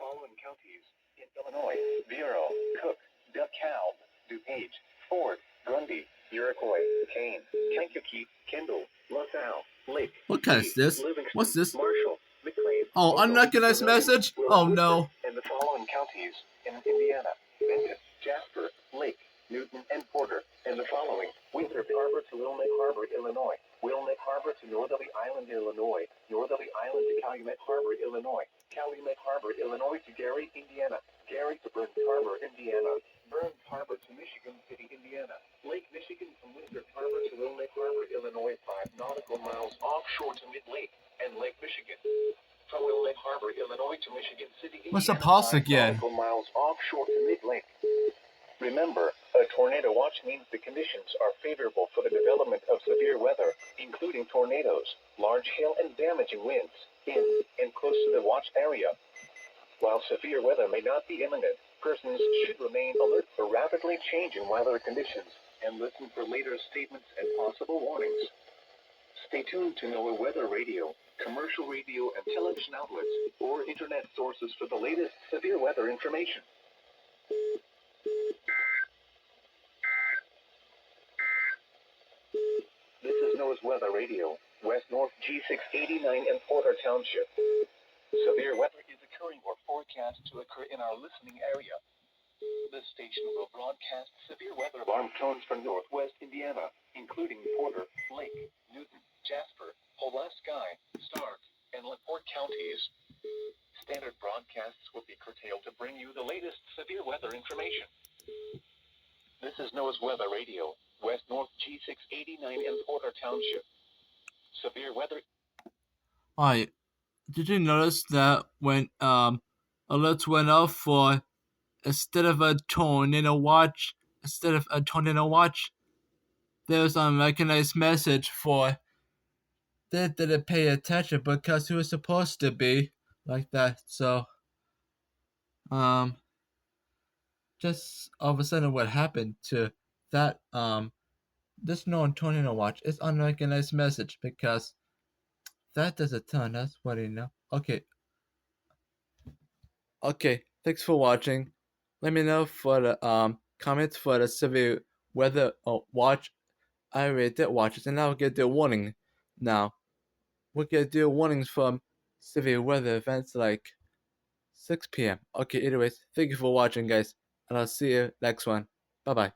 following counties in Illinois: Vero, Cook, DeKalb, DuPage, Ford, Grundy, Iroquois, Kane, Kankakee, Kendall, LaSalle, Lake. What kind is this? Livingston, What's this? Marshall, McLean. Oh, unrecognized message? Oh no. And the following counties in Indiana: Benton, Jasper, Lake, Newton, and Porter. And the following: Winthrop Harbor to Wilmette Harbor, Illinois. Wilmette Harbor to Northerly Island, Illinois. Northerly Island to Calumet Harbor, Illinois. Calumet Harbor, Illinois to Gary, Indiana. Gary to Burns Harbor, Indiana. Burns Harbor to Michigan City, Indiana. Lake Michigan from Winthrop Harbor to Wilmette Harbor, Illinois, 5 nautical miles offshore to Mid-Lake and Lake Michigan. From Wilmette Harbor, Illinois to Michigan City, Indiana, What's the pulse 5 again? nautical miles offshore to Mid-Lake. Remember, a tornado watch means the conditions are favorable for the development of severe weather, including tornadoes, large hail, and damaging winds, in and close to the watch area. While severe weather may not be imminent, persons should remain alert for rapidly changing weather conditions and listen for later statements and possible warnings. Stay tuned to NOAA Weather Radio, commercial radio and television outlets, or internet sources for the latest severe weather information. This is NOAA's Weather Radio, West North G689 in Porter Township. Severe weather is occurring or forecast to occur in our listening area. This station will broadcast severe weather alarm tones for northwest Indiana, including Porter, Lake, Newton, Jasper, Pulaski, Stark, and LaPorte counties. Standard broadcasts will be curtailed to bring you the latest severe weather information. This is NOAA's Weather Radio, West North G689 in Porter Township. Severe weather. Alright, did you notice that when alerts went off for instead of a tornado watch, there's an unrecognized message for they didn't pay attention because it was supposed to be like that. So just all of a sudden what happened to that this known tornado watch is unrecognized message because that doesn't tell us what you know. Okay, thanks for watching. Let me know for the comments for the severe weather watch. I already did watch it, and now we're gonna do a warning. Now we're gonna do warnings from severe weather events like 6 p.m. Okay, anyways, thank you for watching, guys, and I'll see you next one. Bye bye.